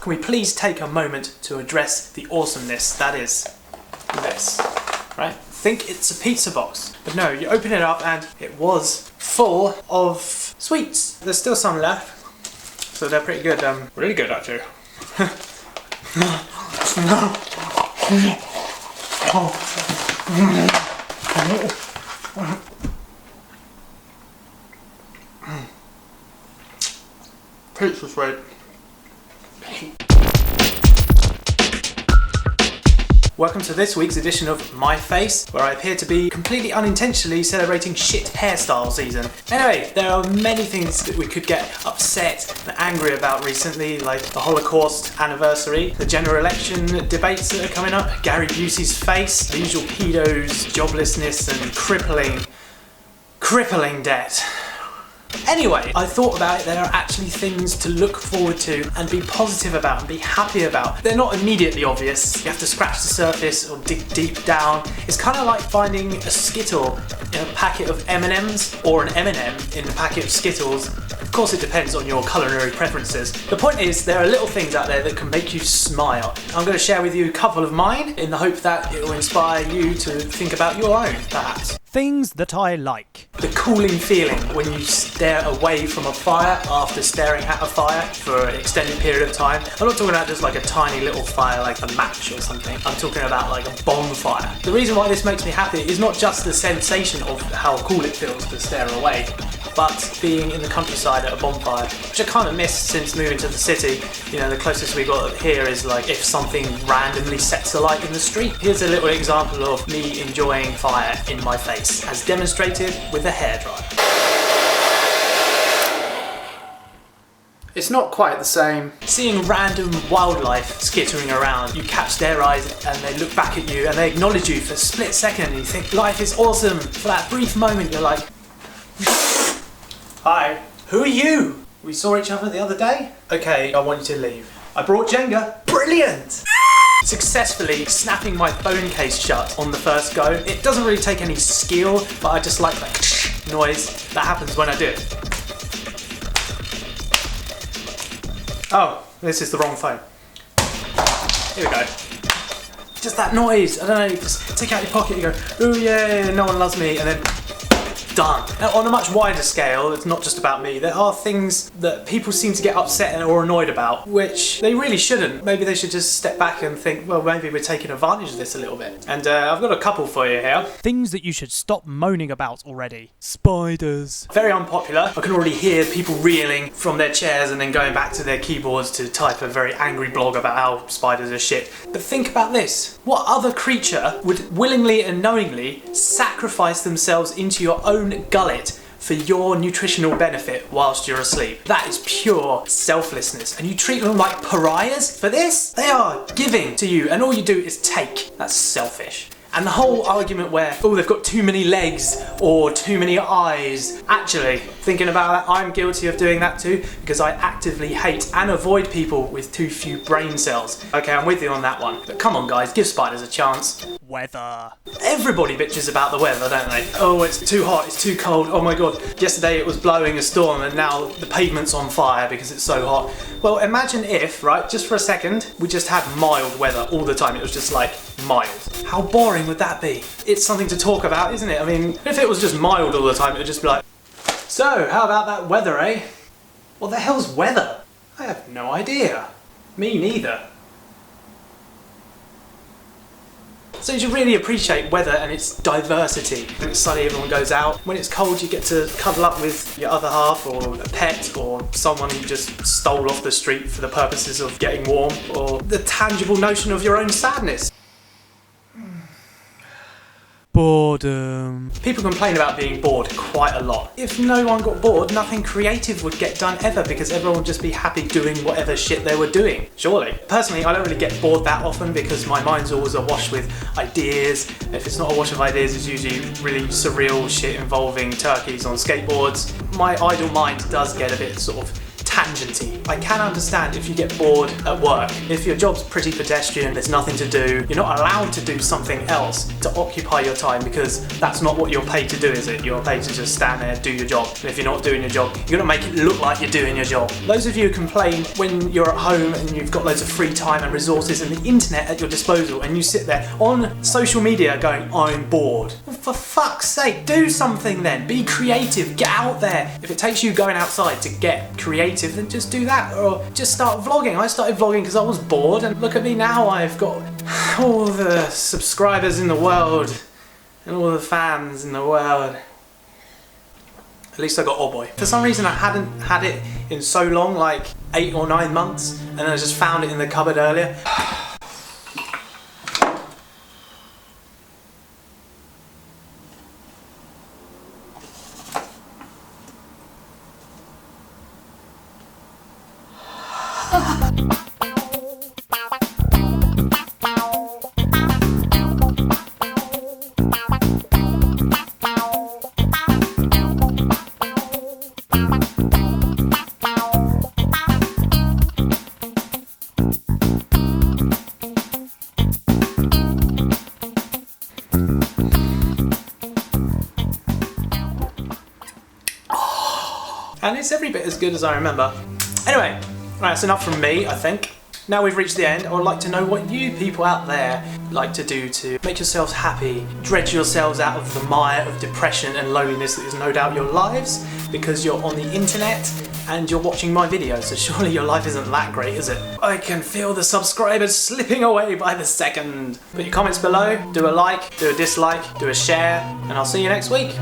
can we please take a moment to address the awesomeness that is this, right? Think it's a pizza box, but no, you open it up and it was full of sweets. There's still some left, so they're pretty good, really good actually. Pizza sweet. Welcome to this week's edition of My Face, where I appear to be completely unintentionally celebrating shit hairstyle season. Anyway, there are many things that we could get upset and angry about recently, like the Holocaust anniversary, the general election debates that are coming up, Gary Busey's face, the usual pedos, joblessness and crippling debt. Anyway, I thought about it, there are actually things to look forward to and be positive about and be happy about. They're not immediately obvious. You have to scratch the surface or dig deep down. It's kind of like finding a Skittle in a packet of M&Ms or an M&M in a packet of Skittles. Of course it depends on your culinary preferences. The point is, there are little things out there that can make you smile. I'm going to share with you a couple of mine in the hope that it will inspire you to think about your own, perhaps. Things that I like. The cooling feeling when you stare away from a fire after staring at a fire for an extended period of time. I'm not talking about just like a tiny little fire like a match or something. I'm talking about like a bonfire. The reason why this makes me happy is not just the sensation of how cool it feels to stare away, but being in the countryside at a bonfire, which I kind of missed since moving to the city. You know, the closest we got here is like if something randomly sets alight in the street. Here's a little example of me enjoying fire in my face, as demonstrated with a hairdryer. It's not quite the same. Seeing random wildlife skittering around, you catch their eyes and they look back at you and they acknowledge you for a split second and you think life is awesome. For that brief moment you're like, hi, who are you? We saw each other the other day? Okay, I want you to leave. I brought Jenga. Brilliant! Successfully snapping my phone case shut on the first go. It doesn't really take any skill, but I just like that noise that happens when I do it. Oh, this is the wrong phone. Here we go. Just that noise, I don't know, just take out your pocket, you go, ooh yeah, no one loves me, and then done. Now, on a much wider scale, it's not just about me, there are things that people seem to get upset or annoyed about, which they really shouldn't. Maybe they should just step back and think, well, maybe we're taking advantage of this a little bit. And I've got a couple for you here. Things that you should stop moaning about already. Spiders. Very unpopular. I can already hear people reeling from their chairs and then going back to their keyboards to type a very angry blog about how spiders are shit. But think about this. What other creature would willingly and knowingly sacrifice themselves into your own gullet for your nutritional benefit whilst you're asleep? That is pure selflessness. And you treat them like pariahs for this? They are giving to you and all you do is take. That's selfish. And the whole argument where, oh, they've got too many legs or too many eyes. Actually, thinking about that, I'm guilty of doing that too, because I actively hate and avoid people with too few brain cells. Okay, I'm with you on that one. But come on guys, give spiders a chance. Weather. Everybody bitches about the weather, don't they? Oh, it's too hot, it's too cold, oh my god. Yesterday it was blowing a storm and now the pavement's on fire because it's so hot. Well, imagine if, right, just for a second, we just had mild weather all the time. It was just like mild. How boring would that be? It's something to talk about, isn't it? I mean, if it was just mild all the time, it would just be like, so, how about that weather, eh? What the hell's weather? I have no idea. Me neither. So you should really appreciate weather and its diversity. When it's sunny, everyone goes out. When it's cold, you get to cuddle up with your other half or a pet or someone you just stole off the street for the purposes of getting warm, or the tangible notion of your own sadness. Boredom. People complain about being bored quite a lot. If no one got bored, nothing creative would get done ever because everyone would just be happy doing whatever shit they were doing. Surely. Personally, I don't really get bored that often because my mind's always awash with ideas. If it's not awash of ideas, it's usually really surreal shit involving turkeys on skateboards. My idle mind does get a bit sort of tangenty. I can understand if you get bored at work. If your job's pretty pedestrian, there's nothing to do, you're not allowed to do something else to occupy your time, because that's not what you're paid to do, is it? You're paid to just stand there, do your job. And if you're not doing your job, you're gonna make it look like you're doing your job. Loads of you complain when you're at home and you've got loads of free time and resources and the internet at your disposal, and you sit there on social media going, I'm bored. Well, for fuck's sake, do something then. Be creative, get out there. If it takes you going outside to get creative, then just do that, or just start vlogging. I started vlogging because I was bored, and look at me now, I've got all the subscribers in the world and all the fans in the world. At least I got Oh Boy. For some reason I hadn't had it in so long, like 8 or 9 months, and I just found it in the cupboard earlier. And it's every bit as good as I remember. Anyway, right, that's enough from me, I think. Now we've reached the end, I would like to know what you people out there like to do to make yourselves happy, dredge yourselves out of the mire of depression and loneliness that is no doubt your lives, because you're on the internet and you're watching my videos, so surely your life isn't that great, is it? I can feel the subscribers slipping away by the second. Put your comments below, do a like, do a dislike, do a share, and I'll see you next week.